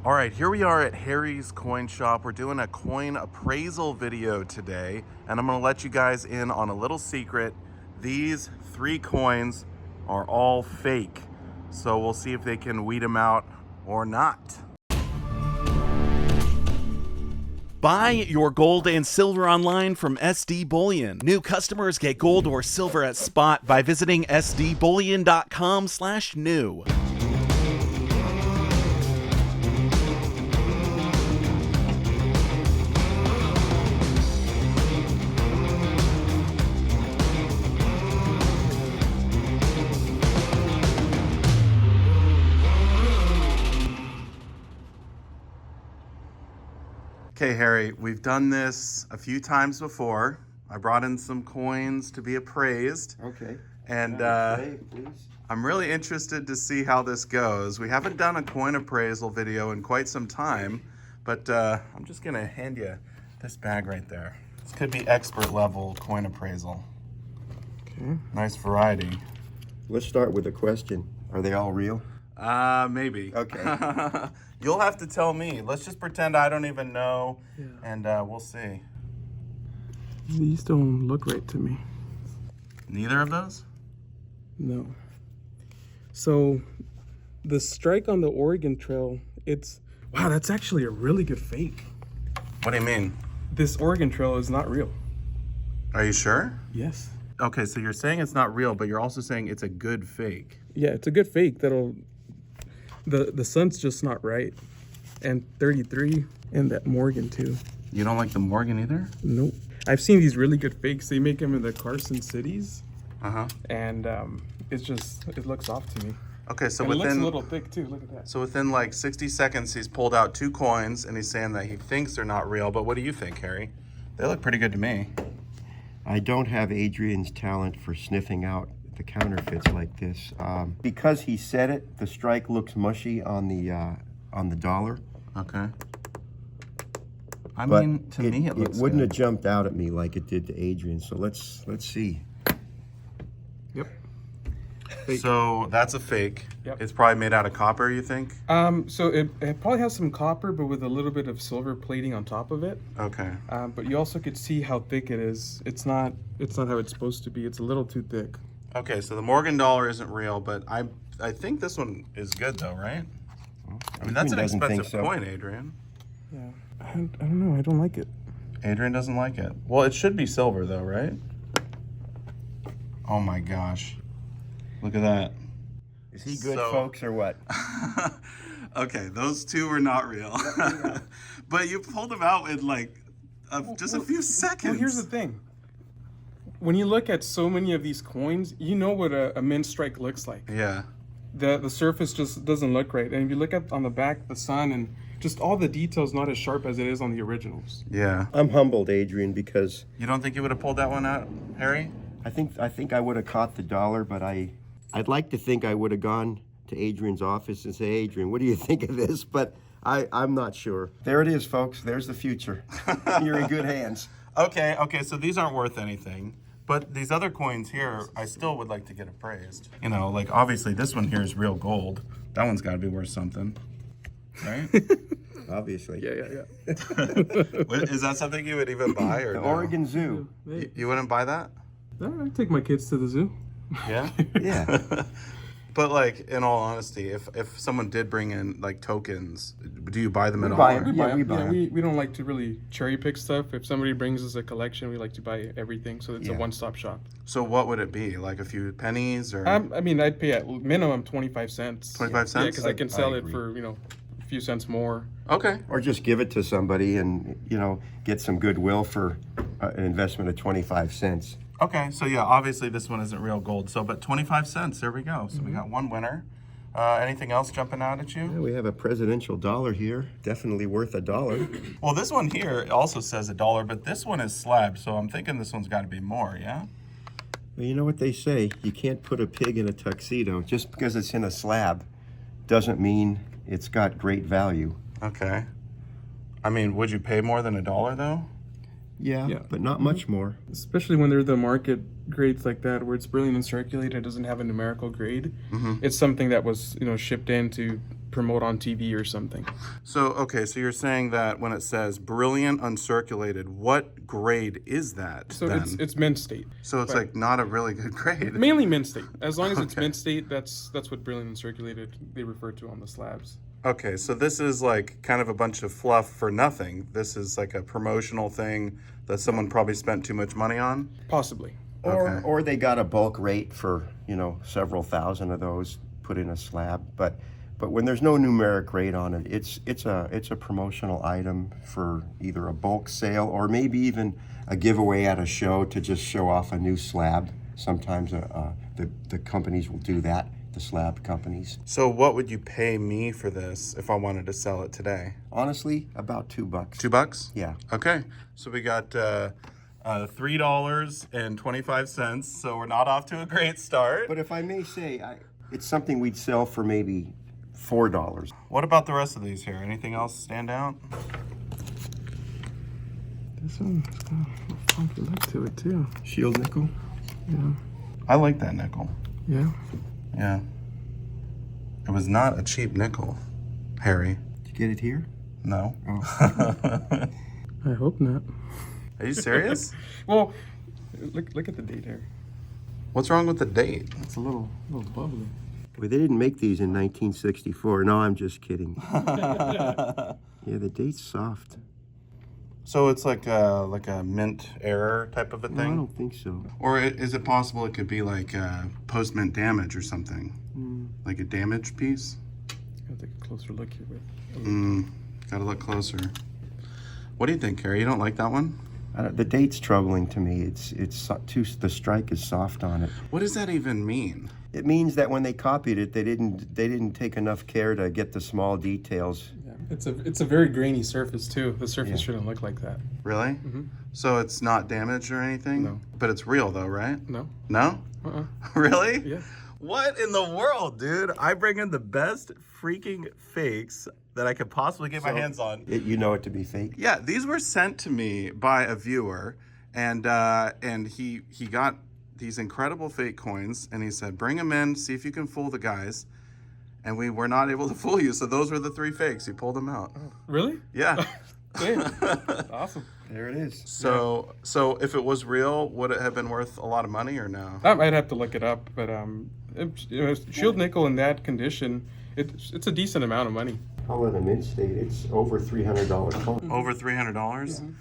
All right, here we are at Harry's Coin Shop. We're doing a coin appraisal video today, and I'm gonna let you guys in on a little secret. These 3 coins are all fake. So we'll see if they can weed them out or not. Buy your gold and silver online from SD Bullion. New customers get gold or silver at spot by visiting sdbullion.com/new. Okay, Harry, we've done this a few times before. I brought in some coins to be appraised. Okay. And Please. I'm really interested to see how this goes. We haven't done a coin appraisal video in quite some time, but I'm just gonna hand you this bag right there. This could be expert level coin appraisal. Okay. Nice variety. Let's start with a question. Are they all real? Maybe. Okay. You'll have to tell me. Let's just pretend I don't even know, and we'll see. These don't look right to me. Neither of those? No. So, the strike on the Oregon Trail, wow, that's actually a really good fake. What do you mean? This Oregon Trail is not real. Are you sure? Yes. Okay, so you're saying it's not real, but you're also saying it's a good fake. Yeah, it's a good fake that'll... The sun's just not right. And 33, and that Morgan too. You don't like the Morgan either? Nope. I've seen these really good fakes. They make them in the Carson cities. Uh-huh. And it looks off to me. Okay, so And it looks within... a little thick too, look at that. So within like 60 seconds, he's pulled out 2 coins, and he's saying that he thinks they're not real, but what do you think, Harry? They look pretty good to me. I don't have Adrian's talent for sniffing out the counterfeits like this. Because he said it, the strike looks mushy on the dollar. Okay. I But mean, to me, it looks wouldn't good. have jumped out at me like it did to Adrian. So let's see. Yep. Fake. So that's a fake. Yep. It's probably made out of copper, you think? So it probably has some copper, but with a little bit of silver plating on top of it. Okay. But you also could see how thick it is. It's not how it's supposed to be. It's a little too thick. Okay, so the Morgan dollar isn't real, but I think this one is good though, right? I mean, that's an Adrian doesn't think expensive so. coin, Adrian. Yeah. I don't know. I don't like it. Adrian doesn't like it. Well, it should be silver though, right? Oh my gosh. Look at that. Is he good, So- folks, or what? Okay, those 2 were not real. But you pulled them out in like just a few seconds. Well, here's the thing. When you look at so many of these coins, you know what a mint strike looks like. Yeah. The surface just doesn't look right. And if you look at on the back, the sun, and just all the details not as sharp as it is on the originals. Yeah. I'm humbled, Adrian, because You don't think you would have pulled that one out, Harry? I think I would have caught the dollar, but I'd like to think I would have gone to Adrian's office and say, Adrian, what do you think of this? But I'm not sure. There it is, folks. There's the future. You're in good hands. Okay, so these aren't worth anything. But these other coins here, I still would like to get appraised. You know, like obviously this one here is real gold. That one's got to be worth something, right? Obviously. Yeah. Is that something you would even buy or The no? Oregon Zoo. You wouldn't buy that? I take my kids to the zoo. Yeah? Yeah. But like, in all honesty, if someone did bring in like tokens, do you buy them at all? buy or- them. Yeah, we buy 'em. We don't like to really cherry pick stuff. If somebody brings us a collection, we like to buy everything, so it's a Yeah. one-stop shop. So what would it be? Like a few pennies or? I mean, I'd pay at minimum 25 cents. 25 cents? Yeah, because I can sell it agree. for a few cents more. Okay. Or just give it to somebody and, get some goodwill for an investment of 25 cents. Okay, so yeah, obviously this one isn't real gold. So, but 25 cents, there we go. So we got one winner. Anything else jumping out at you? Yeah, we have a presidential dollar here. Definitely worth $1. Well, this one here also says $1, but this one is slabbed, so I'm thinking this one's got to be more, yeah? Well, you know what they say? You can't put a pig in a tuxedo. Just because it's in a slab doesn't mean it's got great value. Okay. I mean, would you pay more than $1 though? Yeah, but not much more. Especially when they're the market grades like that, where it's brilliant and circulated, it doesn't have a numerical grade. It's something that was, shipped in to promote on TV or something. So, okay, so you're saying that when it says brilliant uncirculated, what grade is that So then? it's mint state. So it's like not a really good grade. Mainly mint state. As long as it's Okay. mint state, that's what brilliant uncirculated they refer to on the slabs. Okay, so this is like kind of a bunch of fluff for nothing. This is like a promotional thing that someone probably spent too much money on. Possibly. Okay. Or they got a bulk rate for, you know, several thousand of those put in a slab. But when there's no numeric rate on it, it's a promotional item for either a bulk sale or maybe even a giveaway at a show to just show off a new slab. Sometimes the companies will do that, the slab companies. So what would you pay me for this if I wanted to sell it today? Honestly, about $2. $2? Yeah. Okay, so we got $3.25, so we're not off to a great start. But if I may say, it's something we'd sell for maybe $4. What about the rest of these here? Anything else stand out? This one's got a little funky look to it too. Shield nickel. Yeah. I like that nickel. Yeah. Yeah. It was not a cheap nickel, Harry. Did you get it here? No. I hope not. Are you serious? Well, look at the date here. What's wrong with the date? It's a little bubbly. Well, they didn't make these in 1964. No, I'm just kidding. Yeah, the date's soft. So it's like a mint error type of a No, I thing? don't think so. Or is it possible it could be like post-mint damage or something? Like a damaged piece? I'll take a closer look here. Gotta look closer. What do you think, Harry? You don't like that one? The date's troubling to me. The strike is soft on it. What does that even mean? It means that when they copied it, they didn't take enough care to get the small details. Yeah. It's a very grainy surface too. The surface Yeah. shouldn't look like that. Really? So it's not damaged or anything? No. But it's real though, right? No. No? Uh-uh. Really? Yeah. What in the world, dude? I bring in the best freaking fakes that I could possibly get my hands on. You know it to be fake. Yeah, these were sent to me by a viewer, and he got these incredible fake coins, and he said, bring them in, see if you can fool the guys. And we were not able to fool you, so those were the 3 fakes. He pulled them out. Really? Yeah. Hey, awesome. There it is. So if it was real, would it have been worth a lot of money or no? I might have to look it up, but shield nickel in that condition, it's a decent amount of money. Call it a mint state. It's over $300 coin. Over $300?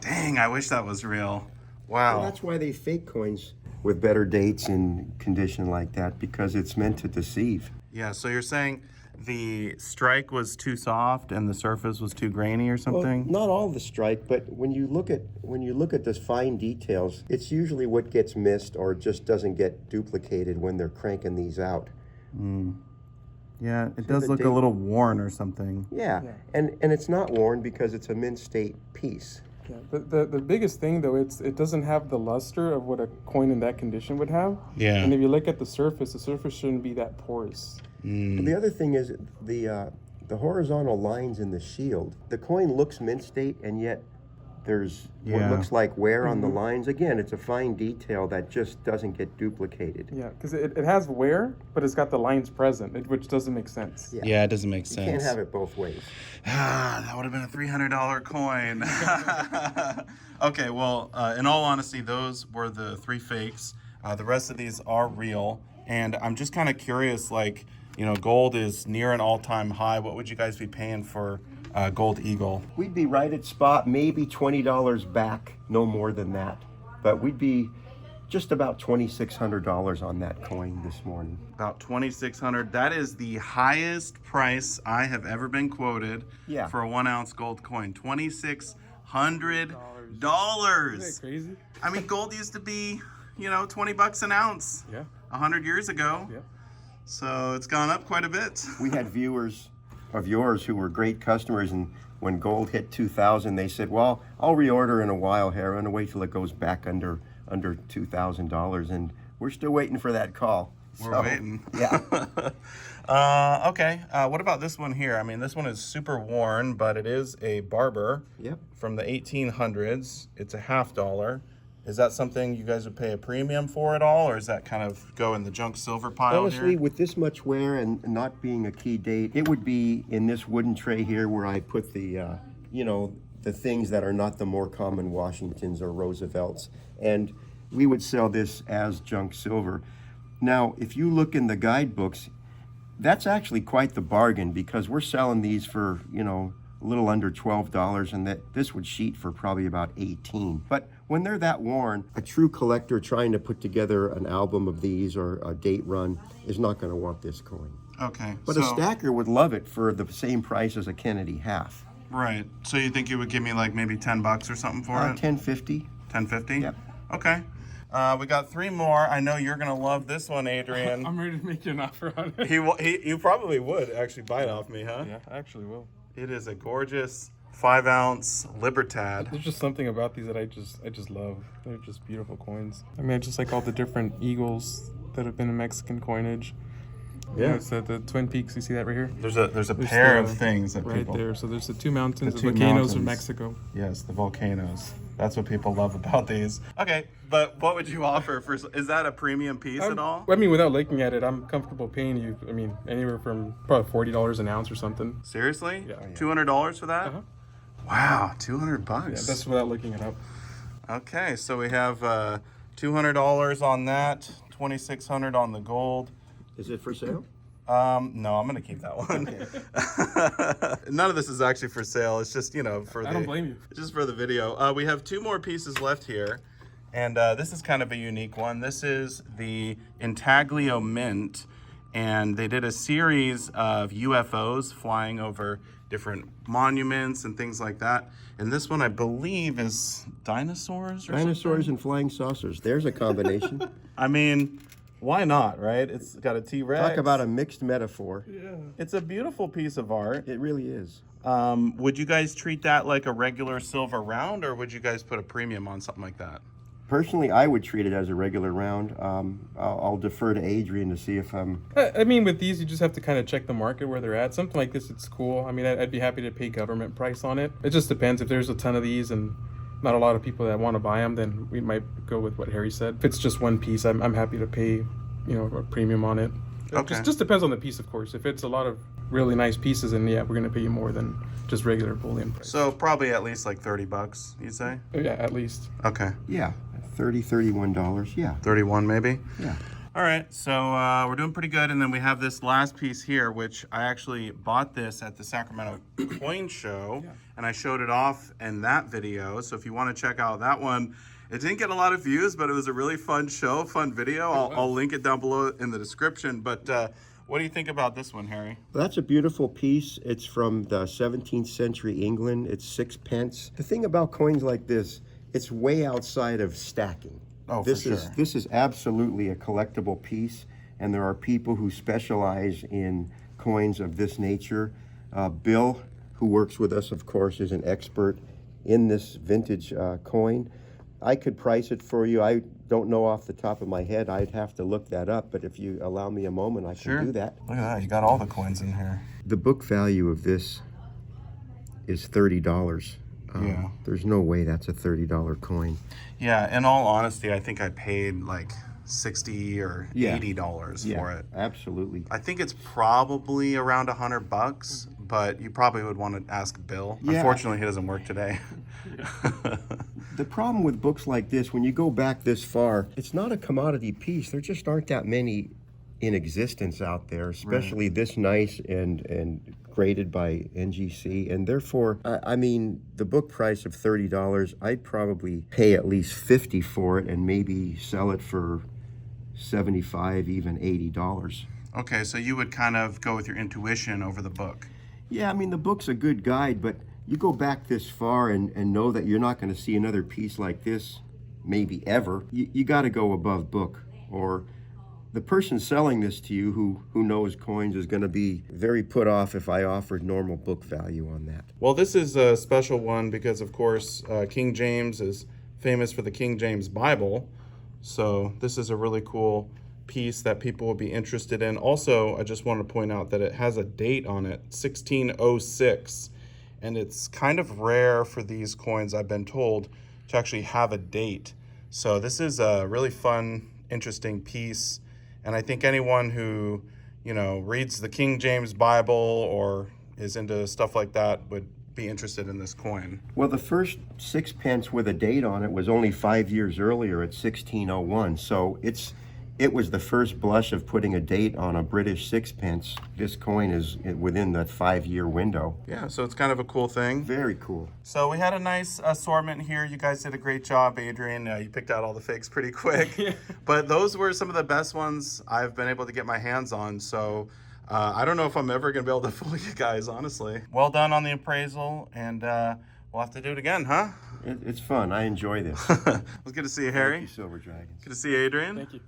Dang, I wish that was real. Well, Wow. that's why they fake coins with better dates and condition like that, because it's meant to deceive. Yeah, so you're saying the strike was too soft and the surface was too grainy or something? Well, not all the strike, but when you look at the fine details, it's usually what gets missed or just doesn't get duplicated when they're cranking these out. Yeah, it So does the look date- a little worn or something. Yeah. And it's not worn because it's a mint state piece. Yeah, the biggest thing though, it doesn't have the luster of what a coin in that condition would have. Yeah. And if you look at the surface shouldn't be that porous. But the other thing is the horizontal lines in the shield. The coin looks mint state, and yet there's what Yeah. looks like wear on the lines. Again, it's a fine detail that just doesn't get duplicated. Yeah, because it has wear, but it's got the lines present, which doesn't make sense. Yeah. Yeah, it doesn't make You sense. can't have it both ways. Ah, that would have been a $300 coin. Okay, well, in all honesty, those were the 3 fakes. The rest of these are real. And I'm just kind of curious, like, you know, gold is near an all-time high. What would you guys be paying for Gold Eagle? We'd be right at spot, maybe $20 back, no more than that. But we'd be just about $2,600 on that coin this morning. About $2,600. That is the highest price I have ever been quoted for a 1 ounce gold coin. $2,600. Isn't that crazy? I mean, gold used to be, you know, $20 an ounce Yeah. 100 years ago. Yeah. So it's gone up quite a bit. We had viewers of yours who were great customers, and when gold hit 2,000, they said, well, I'll reorder in a while, Harry. I'm going to wait till it goes back under $2,000, and we're still waiting for that call. We're waiting. Yeah. Okay. What about this one here? I mean, this one is super worn, but it is a Barber Yep. from the 1800s. It's a $50. Is that something you guys would pay a premium for at all, or is that kind of go in the junk silver pile Honestly, here? with this much wear and not being a key date, it would be in this wooden tray here where I put the, you know, the things that are not the more common Washingtons or Roosevelts. And we would sell this as junk silver. Now, if you look in the guidebooks, that's actually quite the bargain because we're selling these for, you know, a little under $12, and that this would sheet for probably about 18. But when they're that worn, a true collector trying to put together an album of these or a date run is not going to want this coin. Okay. But a stacker would love it for the same price as a Kennedy half. Right. So you think you would give me like maybe $10 or something for it? $10.50. $10.50? Yep. Okay. We got 3 more. I know you're gonna love this one, Adrian. I'm ready to make you an offer on it. You probably would actually buy it off me, huh? Yeah, I actually will. It is a gorgeous 5-ounce Libertad. There's just something about these that I just love. They're just beautiful coins. I mean, I just like all the different eagles that have been in Mexican coinage. Yeah. You know, it's the Twin Peaks. You see that right here? There's a pair of things that right people. there. So there's the two mountains, The the two volcanoes of mountains. Mexico. Yes, the volcanoes. That's what people love about these. Okay, but what would you offer for? Is that a premium piece at all? I mean, without looking at it, I'm comfortable paying you. I mean, anywhere from probably $40 an ounce or something. Seriously? Yeah. $200 for that? Uh-huh. Wow, $200. Yeah, that's without looking it up. Okay, so we have $200 on that, $2,600 on the gold. Is it for sale? No, I'm gonna keep that one. None of this is actually for sale. It's just, you know, for I don't blame you. just for the video. We have 2 more pieces left here, and this is kind of a unique one. This is the Intaglio Mint, and they did a series of UFOs flying over different monuments and things like that. And this one, I believe, is dinosaurs or Dinosaurs something? and flying saucers. There's a combination. I mean, why not, right? It's got a T-Rex. Talk about a mixed metaphor. Yeah. It's a beautiful piece of art. It really is. Would you guys treat that like a regular silver round, or would you guys put a premium on something like that? Personally, I would treat it as a regular round. I'll defer to Adrian to see if I'm... I mean, with these, you just have to kind of check the market where they're at. Something like this, it's cool. I mean, I'd be happy to pay government price on it. It just depends. If there's a ton of these and not a lot of people that want to buy them, then we might go with what Harry said. If it's just one piece, I'm happy to pay, you know, a premium on it. Okay. It just depends on the piece, of course. If it's a lot of really nice pieces, then yeah, we're going to pay you more than just regular bullion price. So probably at least like $30, you'd say? Yeah, at least. Okay. Yeah, $30, $31, yeah. 31 maybe? Yeah. All right, so we're doing pretty good. And then we have this last piece here, which I actually bought this at the Sacramento Coin Show, and I showed it off in that video. So if you want to check out that one, it didn't get a lot of views, but it was a really fun show, fun video. I'll link it down below in the description. But what do you think about this one, Harry? That's a beautiful piece. It's from the 17th century England. It's 6 pence. The thing about coins like this, it's way outside of stacking. Oh, this for is sure. This is absolutely a collectible piece, and there are people who specialize in coins of this nature. Bill, who works with us, of course, is an expert in this vintage coin. I could price it for you. I don't know off the top of my head. I'd have to look that up, but if you allow me a moment, I can do that. Look at that. You got all the coins in here. The book value of this is $30. Yeah. There's no way that's a $30 coin. Yeah, in all honesty, I think I paid like $60 or $80 for it. Absolutely. I think it's probably around $100, but you probably would want to ask Bill. Yeah. Unfortunately, he doesn't work today. The problem with books like this, when you go back this far, it's not a commodity piece. There just aren't that many in existence out there, especially this nice and graded by NGC. And therefore, I mean, the book price of $30, I'd probably pay at least $50 for it and maybe sell it for $75, even $80. Okay, so you would kind of go with your intuition over the book. Yeah, I mean, the book's a good guide, but you go back this far and know that you're not going to see another piece like this, maybe ever. You got to go above book, or the person selling this to you who knows coins is going to be very put off if I offered normal book value on that. Well, this is a special one because, of course, King James is famous for the King James Bible. So this is a really cool piece that people will be interested in. Also, I just want to point out that it has a date on it, 1606. And it's kind of rare for these coins, I've been told, to actually have a date. So this is a really fun, interesting piece. And I think anyone who, you know, reads the King James Bible or is into stuff like that would be interested in this coin. Well, the first sixpence with a date on it was only 5 years earlier at 1601. So it was the first blush of putting a date on a British sixpence. This coin is within that 5-year window. Yeah, so it's kind of a cool thing. Very cool. So we had a nice assortment here. You guys did a great job, Adrian. You picked out all the fakes pretty quick. But those were some of the best ones I've been able to get my hands on. So I don't know if I'm ever going to be able to fool you guys, honestly. Well done on the appraisal, and we'll have to do it again, huh? It's fun. I enjoy this. It was good to see you, Harry. Thank you, Silver Dragons. Good to see you, Adrian. Thank you.